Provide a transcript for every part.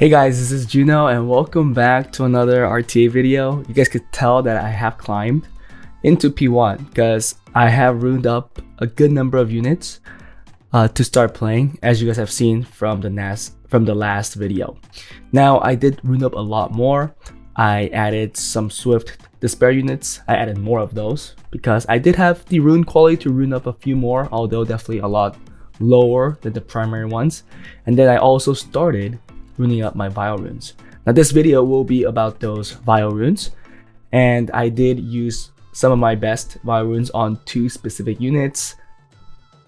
Hey guys, this is Juno and welcome back to another RTA video. You guys could tell that I have climbed into P1 because I have runed up a good number of units to start playing, as you guys have seen from the last video. Now I did rune up a lot more. I added some Swift Despair units. I added more of those because I did have the rune quality to rune up a few more, although definitely a lot lower than the primary ones. And then I also started runing up my Vile runes. Now this video will be about those Vile runes, and I did use some of my best Vile runes on two specific units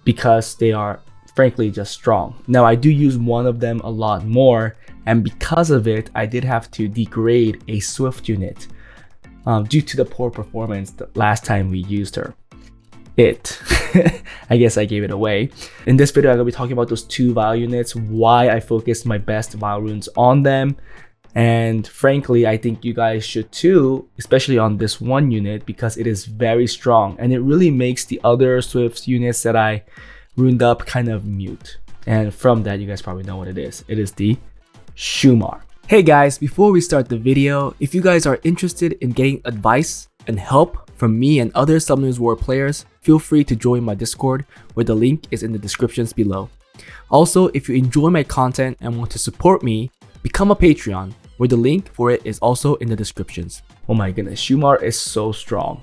because they are frankly just strong. Now I do use one of them a lot more, and because of it I did have to degrade a Swift unit due to the poor performance the last time we used her. I guess I gave it away. In this video I'm going to be talking about those two Vile units, why I focused my best Vile runes on them, and frankly I think you guys should too, especially on this one unit because it is very strong and it really makes the other Swift units that I runed up kind of mute. And from that you guys probably know what it is. It is the Schumar. Hey guys, before we start the video, if you guys are interested in getting advice and help from me and other Summoners War players, feel free to join my Discord, where the link is in the descriptions below. Also, if you enjoy my content and want to support me, become a Patreon, where the link for it is also in the descriptions. Oh my goodness, Schumar is so strong.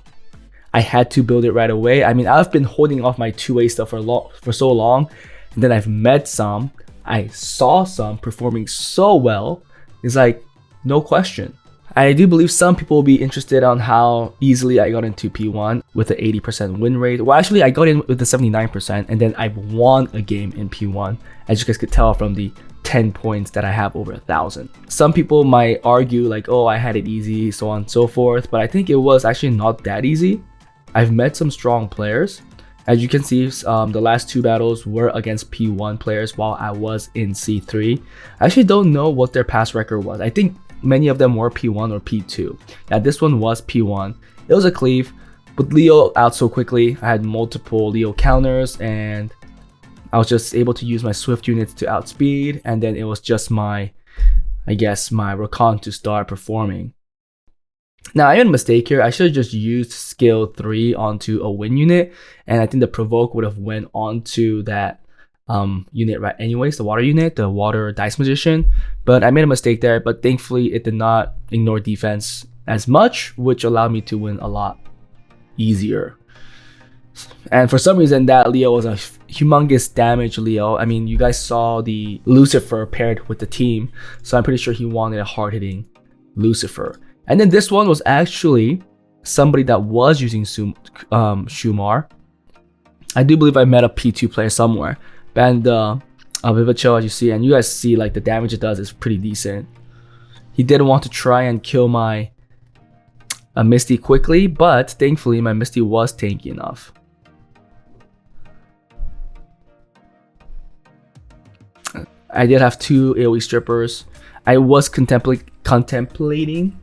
I had to build it right away. I mean, I've been holding off my 2A stuff for so long, and then I've met some, I saw some performing so well. It's like, no question. I do believe some people will be interested on how easily I got into P1 with the 80% win rate. Well, actually I got in with the 79% and then I won a game in P1, as you guys could tell from the 10 points that I have over 1,000. Some people might argue like, oh, I had it easy, so on and so forth, but I think it was actually not that easy. I've met some strong players. As you can see, the last two battles were against P1 players while I was in C3. I actually don't know what their past record was. I think many of them were P1 or P2. Yeah, this one was P1. It was a cleave, but Leo out so quickly. I had multiple Leo counters and I was just able to use my Swift units to outspeed, and then it was just my Rakan to start performing. Now I made a mistake here. I should have just used skill 3 onto a win unit, and I think the provoke would have went onto that unit right anyways, the water unit, the water dice magician, but I made a mistake there. But thankfully it did not ignore defense as much, which allowed me to win a lot easier. And for some reason that Leo was a humongous damage Leo. I mean, you guys saw the Lucifer paired with the team, so I'm pretty sure he wanted a hard-hitting Lucifer. And then this one was actually somebody that was using Schumar. I do believe I met a P2 player somewhere. And Vivacho, as you see, and you guys see like the damage it does is pretty decent. He did want to try and kill my Misty quickly, but thankfully my Misty was tanky enough. I did have two AoE strippers. I was contemplating,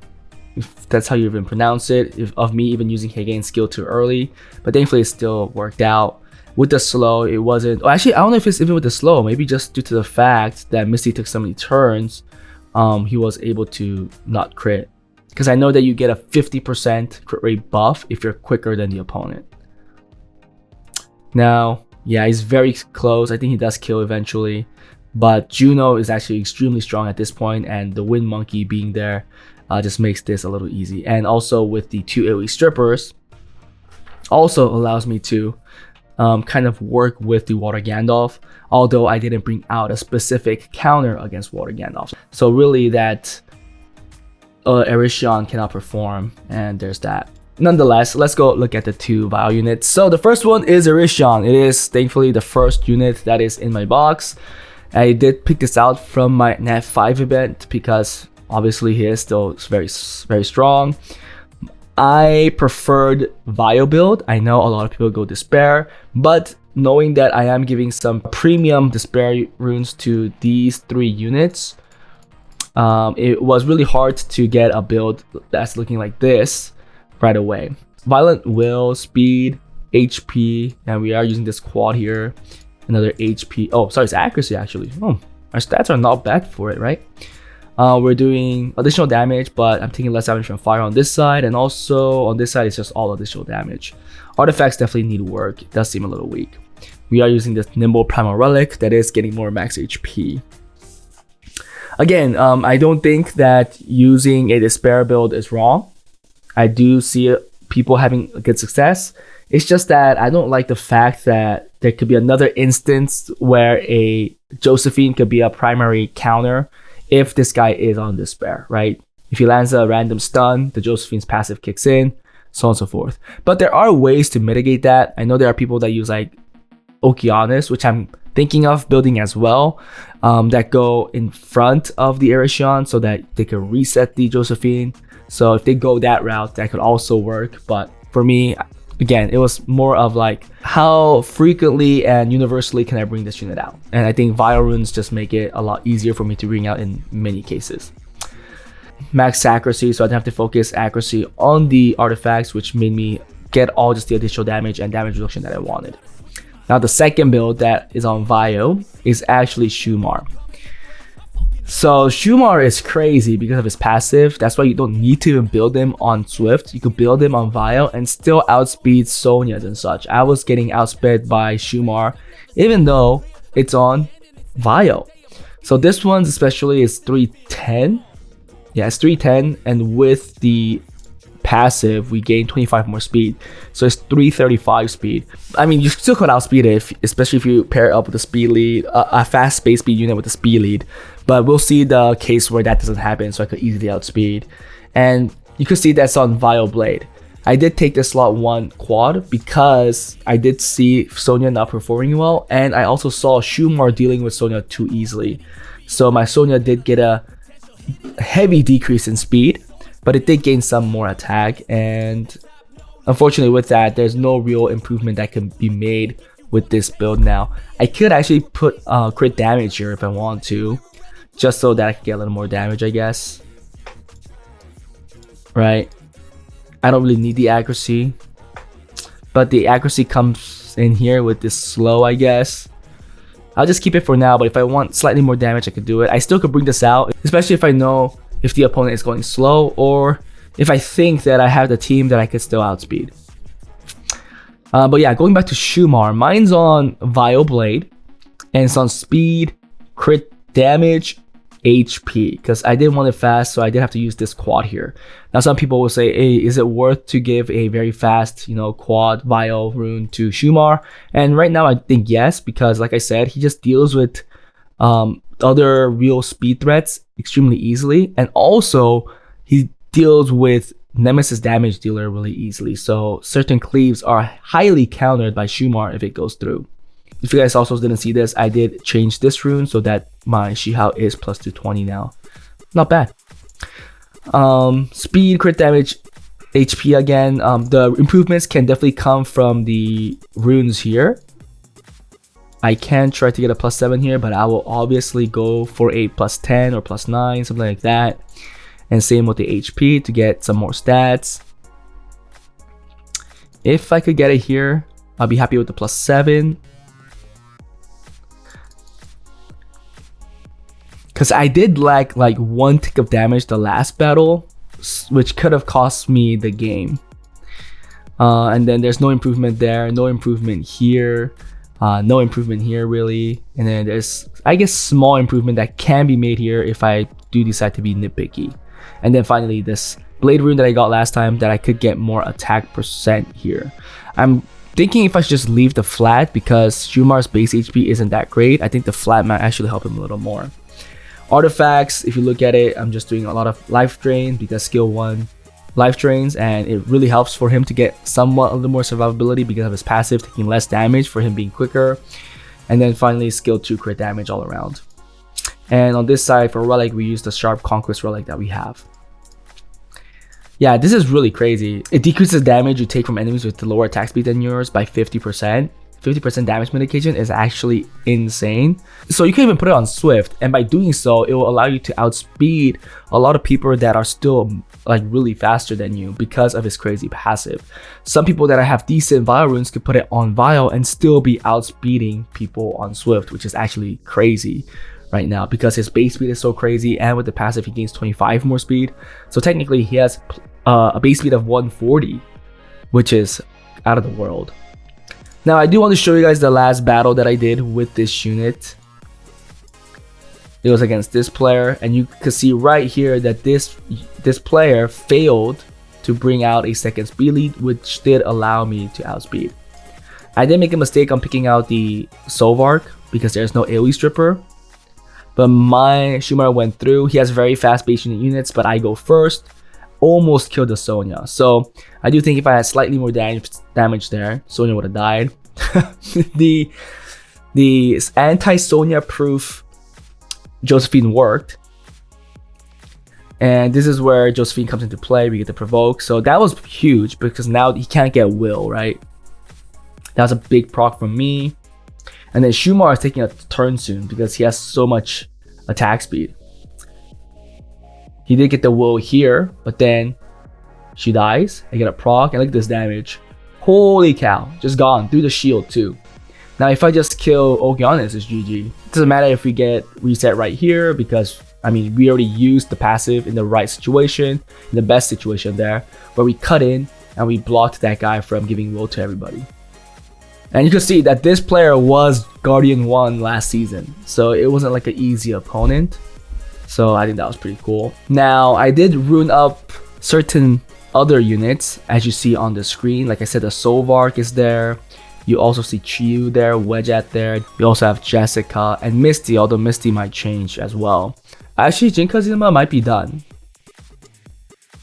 if that's how you even pronounce it, of me even using Hagain skill too early, but thankfully it still worked out. With the slow, it wasn't. Oh, actually, I don't know if it's even with the slow. Maybe just due to the fact that Misty took so many turns, he was able to not crit. Because I know that you get a 50% crit rate buff if you're quicker than the opponent. Now, yeah, he's very close. I think he does kill eventually. But Juno is actually extremely strong at this point, and the Wind Monkey being there just makes this a little easy. And also with the two AoE strippers, also allows me to kind of work with the Water Gandalf, although I didn't bring out a specific counter against Water Gandalf. So really that Ereshion cannot perform, and there's that. Nonetheless, let's go look at the two Vile units. So the first one is Ereshion. It is thankfully the first unit that is in my box. I did pick this out from my Nat 5 event because obviously he is still very strong. I preferred Vile build. I know a lot of people go Despair, but knowing that I am giving some premium Despair runes to these three units, it was really hard to get a build that's looking like this right away. Violent Will, Speed, HP, and we are using this quad here. Another HP. Oh, sorry, it's accuracy actually. Oh, our stats are not bad for it, right? We're doing additional damage, but I'm taking less damage from fire on this side, and also on this side it's just all additional damage. Artifacts definitely need work. It does seem a little weak. We are using this Nimble Primal Relic that is getting more max HP. Again, I don't think that using a Despair build is wrong. I do see people having good success. It's just that I don't like the fact that there could be another instance where a Josephine could be a primary counter if this guy is on Despair, right? If he lands a random stun, the Josephine's passive kicks in, so on and so forth. But there are ways to mitigate that. I know there are people that use like Okeanos, which I'm thinking of building as well, that go in front of the Ereshion so that they can reset the Josephine. So if they go that route, that could also work. But for me, again, it was more of like, how frequently and universally can I bring this unit out? And I think Vile Runes just make it a lot easier for me to bring out in many cases. Max accuracy, so I didn't have to focus accuracy on the artifacts, which made me get all just the additional damage and damage reduction that I wanted. Now the second build that is on Vio is actually Schumar. So Schumar is crazy because of his passive. That's why you don't need to even build him on Swift. You could build him on Vio and still outspeed Sonias and such. I was getting outsped by Schumar even though it's on Vio. So this one's especially is 310. Yeah, it's 310, and with the passive we gain 25 more speed, so it's 335 speed. I mean, you still could outspeed it, especially if you pair it up with a speed lead, a fast space speed unit with a speed lead, but we'll see the case where that doesn't happen, so I could easily outspeed. And you could see that's on Vile Blade. I did take the slot 1 quad because I did see Sonya not performing well, and I also saw Schumar dealing with Sonya too easily, so my Sonya did get a heavy decrease in speed, but it did gain some more attack. And unfortunately with that, there's no real improvement that can be made with this build now. I could actually put crit damage here if I want to, just so that I could get a little more damage, I guess. Right? I don't really need the accuracy, but the accuracy comes in here with this slow, I guess. I'll just keep it for now, but if I want slightly more damage, I could do it. I still could bring this out, especially if I know if the opponent is going slow, or if I think that I have the team that I could still outspeed. But yeah, going back to Schumar, mine's on Vile Blade, and it's on speed, crit damage, HP, because I didn't want it fast, so I did have to use this quad here. Now some people will say, hey, is it worth to give a very fast, quad Vile rune to Schumar? And right now I think yes, because like I said, he just deals with other real speed threats extremely easily, and also he deals with Nemesis damage dealer really easily, so certain cleaves are highly countered by Schumar if it goes through. If you guys also didn't see this, I did change this rune so that my Shihao is plus 220 now. Not bad. Speed, crit damage, HP again. The improvements can definitely come from the runes here. I can try to get a plus 7 here, but I will obviously go for a plus 10 or plus 9, something like that. And same with the HP to get some more stats. If I could get it here, I'll be happy with the plus 7. Because I did lack like 1 tick of damage the last battle, which could have cost me the game. And then there's no improvement there, no improvement here, no improvement here really. And then there's, I guess, small improvement that can be made here if I do decide to be nitpicky. And then finally this blade rune that I got last time that I could get more attack percent here. I'm thinking if I should just leave the flat because Schumar's base HP isn't that great. I think the flat might actually help him a little more. Artifacts, if you look at it, I'm just doing a lot of life drain because skill 1 life drains, and it really helps for him to get somewhat a little more survivability because of his passive taking less damage for him being quicker. And then finally skill 2 crit damage all around. And on this side for relic, we use the sharp conquest relic that we have. Yeah, this is really crazy. It decreases damage you take from enemies with the lower attack speed than yours by 50%. 50% damage mitigation is actually insane. So you can even put it on Swift, and by doing so, it will allow you to outspeed a lot of people that are still like really faster than you because of his crazy passive. Some people that have decent Vile runes could put it on Vile and still be outspeeding people on Swift, which is actually crazy, right now because his base speed is so crazy, and with the passive he gains 25 more speed. So technically he has a base speed of 140, which is out of the world. Now I do want to show you guys the last battle that I did with this unit. It was against this player, and you can see right here that this player failed to bring out a second speed lead, which did allow me to outspeed. I did make a mistake on picking out the Solvark because there's no AoE stripper, but my Schumar went through. He has very fast base unit units, but I go first. Almost killed the Sonya. So I do think if I had slightly more damage there, Sonya would have died. the anti-Sonya proof Josephine worked, and this is where Josephine comes into play. We get to provoke, so that was huge because now he can't get Will, right? That was a big proc from me. And then Schumar is taking a turn soon because he has so much attack speed. He did get the Will here, but then she dies. I get a proc, and look at this damage. Holy cow, just gone through the shield too. Now if I just kill Okeanis, it's GG. It doesn't matter if we get reset right here because, I mean, we already used the passive in the right situation, in the best situation there, where we cut in and we blocked that guy from giving Will to everybody. And you can see that this player was Guardian 1 last season, so it wasn't like an easy opponent. So I think that was pretty cool. Now I did rune up certain other units, as you see on the screen. Like I said, the Solvark is there. You also see Chiyu there, Wedgeat there. We also have Jessica and Misty, although Misty might change as well. Actually, Jin Kazuma might be done.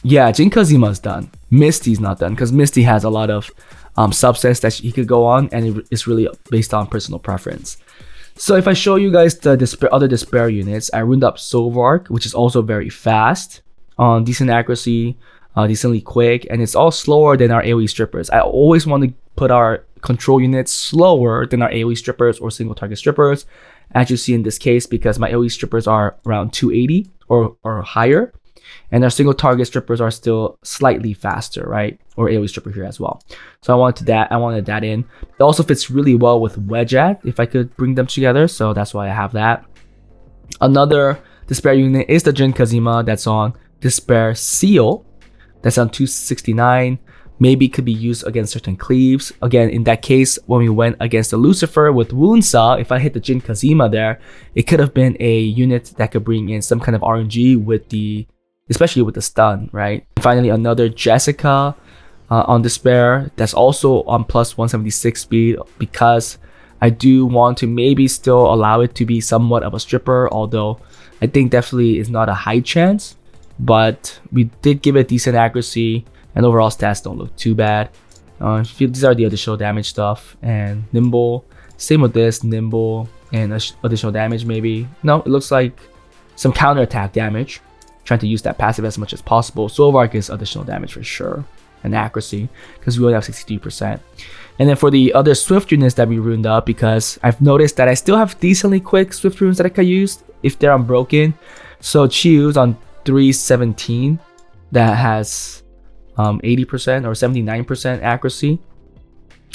Yeah, Jin Kazuma's done. Misty's not done because Misty has a lot of subsets that he could go on, and it's really based on personal preference. So if I show you guys the other Despair units, I runed up Solvark, which is also very fast, on decent accuracy, decently quick, and it's all slower than our AoE strippers. I always want to put our control units slower than our AoE strippers or single target strippers, as you see in this case, because my AoE strippers are around 280 or higher, and our single target strippers are still slightly faster, right? Or AoE stripper here as well. So I wanted that in. It also fits really well with Wedgeat if I could bring them together, so that's why I have that. Another Despair unit is the Jin Kazuma that's on Despair Seal. That's on 269. Maybe could be used against certain cleaves. Again, in that case, when we went against the Lucifer with Wound Saw, if I hit the Jin Kazuma there, it could have been a unit that could bring in some kind of RNG with especially with the stun, right? Finally, another Jessica on Despair that's also on plus 176 speed, because I do want to maybe still allow it to be somewhat of a stripper, although I think definitely is not a high chance, but we did give it decent accuracy, and overall stats don't look too bad. These are the additional damage stuff, and nimble. Same with this, nimble and additional damage maybe. No, it looks like some counterattack damage. Trying to use that passive as much as possible. Solvark is additional damage for sure, and accuracy, because we only have 63%. And then for the other Swift units that we runed up, because I've noticed that I still have decently quick Swift runes that I can use if they're unbroken. So Chiyu's on 317 that has 80% or 79% accuracy.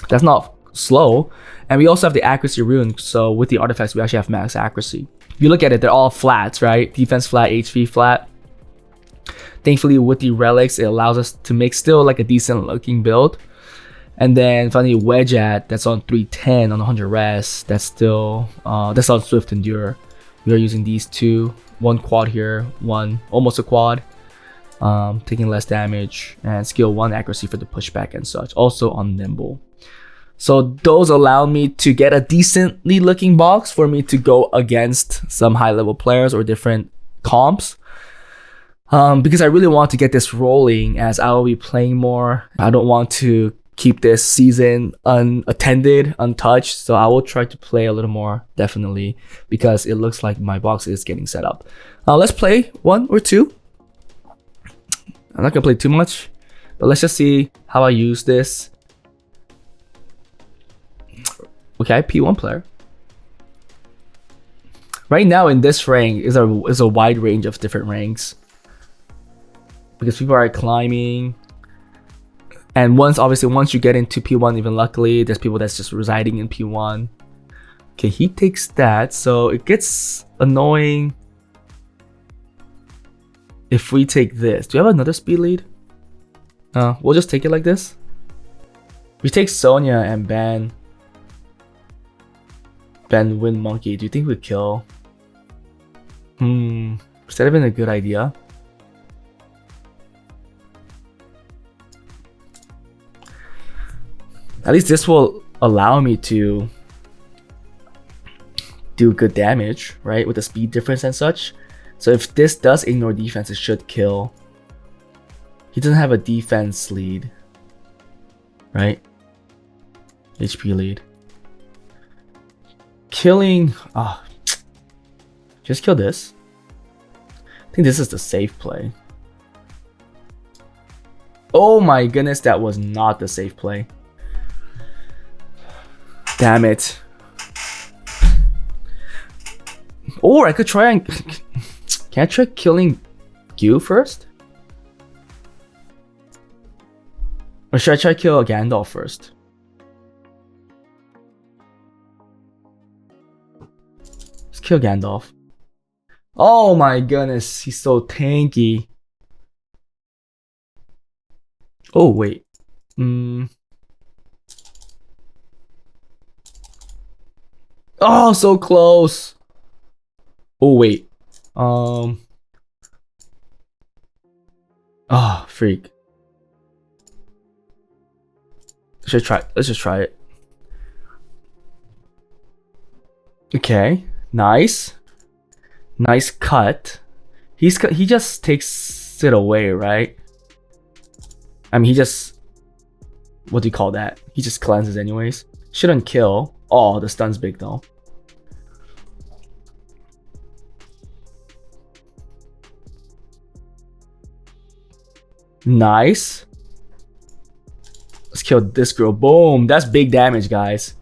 That's not slow. And we also have the accuracy rune, so with the artifacts we actually have max accuracy. If you look at it, they're all flats, right? Defense flat, HP flat. Thankfully with the relics, it allows us to make still like a decent looking build. And then finally Wedgeat, that's on 310 on 100 res. That's still that's on Swift Endure. We are using these two, one quad here, one almost a quad, taking less damage, and skill 1 accuracy for the pushback and such, also on nimble. So those allow me to get a decently looking box for me to go against some high level players or different comps. Because I really want to get this rolling as I will be playing more. I don't want to keep this season unattended, untouched. So I will try to play a little more, definitely, because it looks like my box is getting set up. Let's play 1 or 2. I'm not gonna play too much, but let's just see how I use this. Okay, P1 player. Right now in this rank is a wide range of different ranks, because people are climbing, and once you get into P1, even luckily there's people that's just residing in P1. Okay, he takes that, so it gets annoying. If we take this, do you have another speed lead? We'll just take it like this. We take Sonya and ban Wind Monkey. Do you think we kill? Would that have been a good idea? At least this will allow me to do good damage, right? With the speed difference and such. So if this does ignore defense, it should kill. He doesn't have a defense lead, right? HP lead. Killing... just kill this. I think this is the safe play. Oh my goodness, that was not the safe play. Damn it. Or I could try and... Can I try killing Gyu first? Or should I try kill Gandalf first? Let's kill Gandalf. Oh my goodness, he's so tanky. Oh wait. Oh, so close. Oh wait. Oh, freak. Let's just try it. Okay, nice. Nice cut. He just takes it away, right? I mean, he just... What do you call that? He just cleanses anyways. Shouldn't kill. Oh, the stun's big though. Nice. Let's kill this girl. Boom. That's big damage, guys.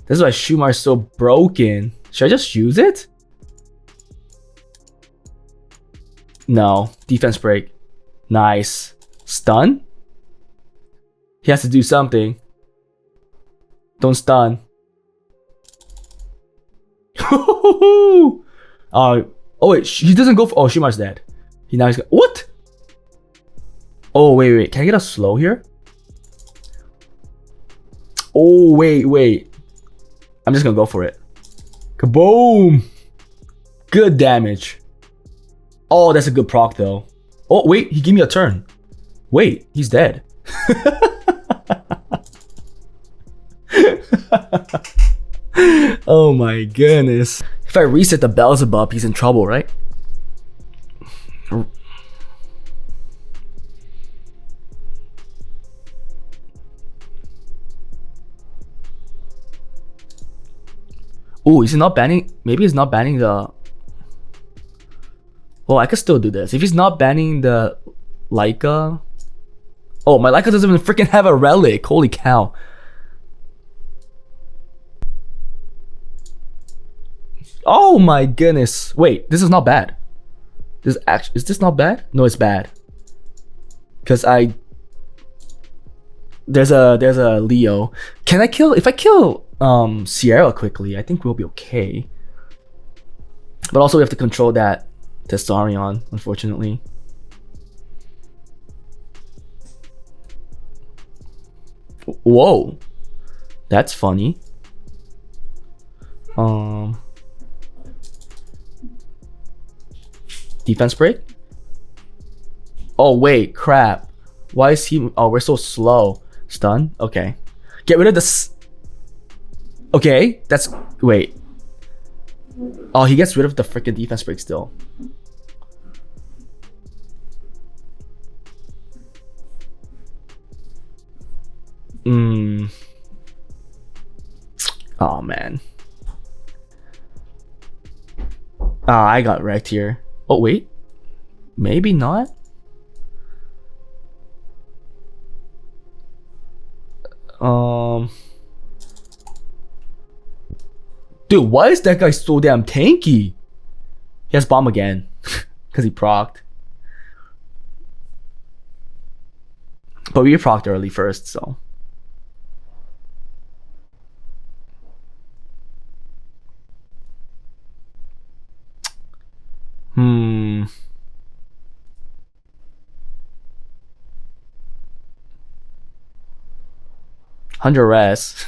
This is why Schumar is so broken. Should I just use it? No. Defense break. Nice. Stun? He has to do something. Don't stun. Oh wait, he doesn't go for... Oh, Schumar's dead. Now he's... What? Oh, wait. Can I get a slow here? Oh, wait. I'm just gonna go for it. Kaboom! Good damage. Oh, that's a good proc though. Oh, wait, he gave me a turn. Wait, he's dead. Oh my goodness. If I reset the Beelzebub, he's in trouble, right? Oh, is he not banning? Maybe he's not banning the... Oh, I could still do this. If he's not banning the Leica... Oh, my Leica doesn't even freaking have a relic. Holy cow. Oh my goodness. Wait, this is not bad. Is this not bad? No, it's bad. Because there's a Leo. Can I kill... If I kill Sierra quickly, I think we'll be okay. But also we have to control that Testarion, unfortunately. Whoa. That's funny. Defense break? Oh wait, crap. Why is he... Oh, we're so slow. Stun? Okay. Get rid of this. Okay, that's... Wait. Oh, he gets rid of the freaking defense break still. Oh man. Ah, I got wrecked here. Oh wait. Maybe not. Dude, why is that guy so damn tanky? He has bomb again. Because he procced. But we procced early first, so. Hmm. Hundred res.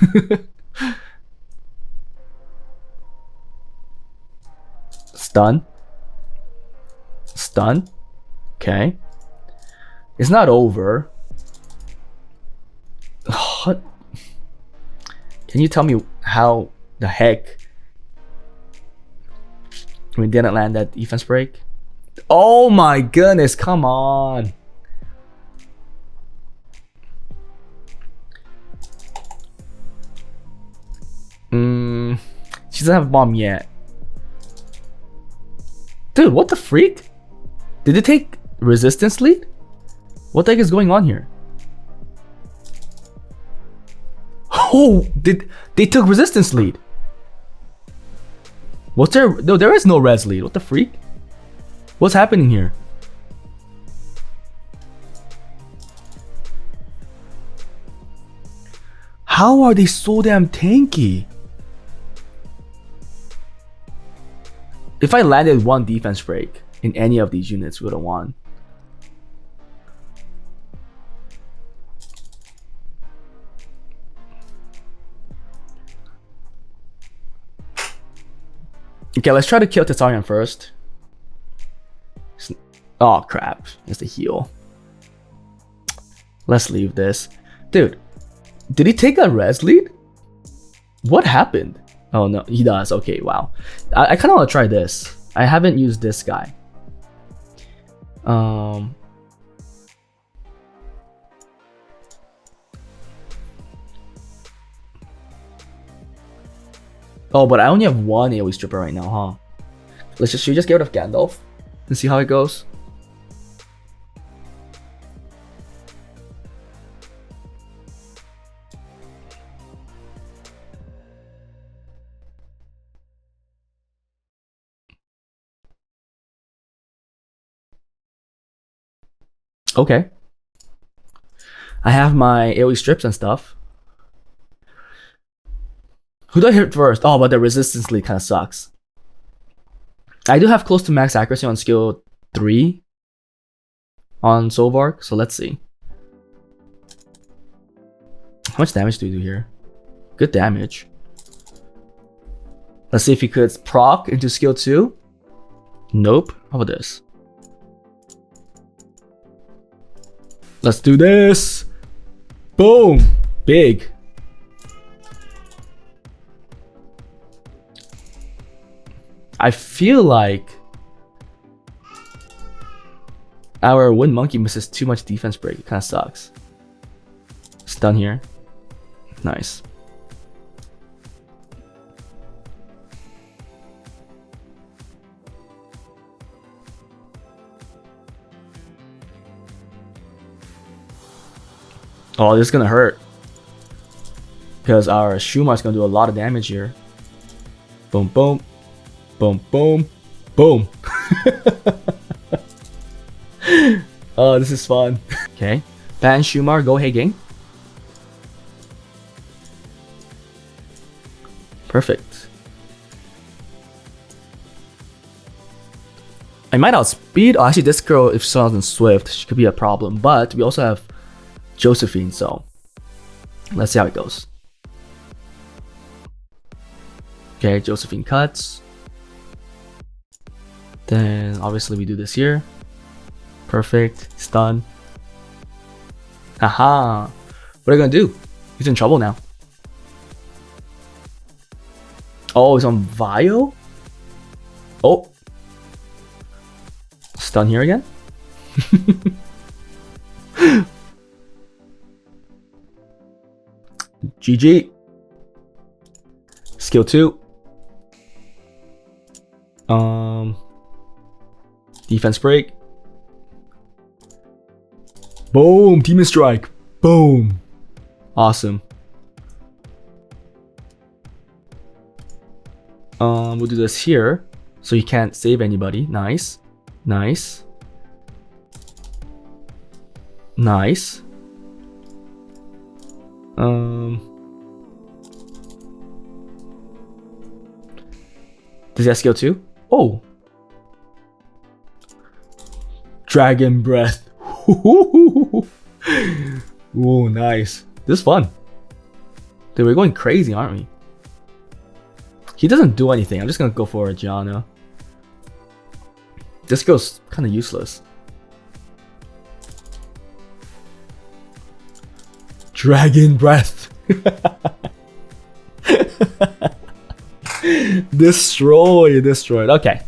Stun. Stun. Okay. It's not over. What? Can you tell me how the heck we didn't land that defense break? Oh my goodness, come on. She doesn't have a bomb yet. Dude, what the freak? Did it take resistance lead? What the heck is going on here? Oh, they took resistance lead? What's there? No, there is no res lead. What the freak? What's happening here? How are they so damn tanky? If I landed one defense break in any of these units, we would have won. Okay, let's try to kill Tessarion first. Oh crap, it's the heal. Let's leave this. Dude, did he take a res lead? What happened? Oh no, he does. Okay, wow. I kind of want to try this. I haven't used this guy. Oh, but I only have one AoE stripper right now, huh? Should we just get rid of Gandalf and see how it goes? Okay. I have my AoE strips and stuff. Who do I hit first? Oh, but the resistance lead kind of sucks. I do have close to max accuracy on skill 3 on Solvark, so let's see. How much damage do we do here? Good damage. Let's see if he could proc into skill 2. Nope. How about this? Let's do this. Boom. Big. I feel like our Wind Monkey misses too much defense break. It kind of sucks. Stun here. Nice. Oh, this is gonna hurt. Because our Schumar is gonna do a lot of damage here. Boom, boom. Boom, boom, boom. Oh, this is fun. Okay. Ban Schumar, go Hagang. Perfect. I might outspeed. Oh, actually, this girl, if she's not Swift, she could be a problem. But we also have Josephine, so let's see how it goes. Okay, Josephine cuts. Then obviously we do this here. Perfect. Stun. Haha. What are you gonna do? He's in trouble now. Oh, he's on Vio? Oh. Stun here again. GG. Skill 2. Defense break. Boom. Demon strike. Boom. Awesome. We'll do this here so you can't save anybody. Nice. Nice. Nice. Does he have skill 2? Oh. Dragon Breath. Ooh, nice. This is fun. Dude, we're going crazy, aren't we? He doesn't do anything. I'm just gonna go for a Juno. This girl's kind of useless. Dragon Breath. Destroyed. Okay.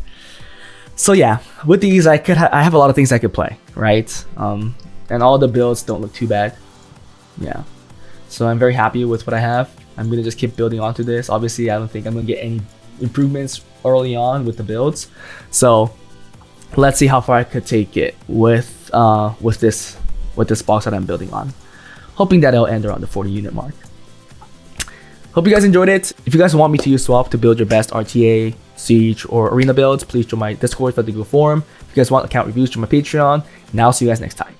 So yeah, with these I have a lot of things I could play, right? And all the builds don't look too bad. Yeah. So I'm very happy with what I have. I'm gonna just keep building onto this. Obviously, I don't think I'm gonna get any improvements early on with the builds. So let's see how far I could take it with this box that I'm building on. Hoping that it'll end around the 40 unit mark. Hope you guys enjoyed it. If you guys want me to use Swap to build your best RTA, Siege, or Arena builds, please join my Discord for the Google forum. If you guys want account reviews, join my Patreon. And I'll see you guys next time.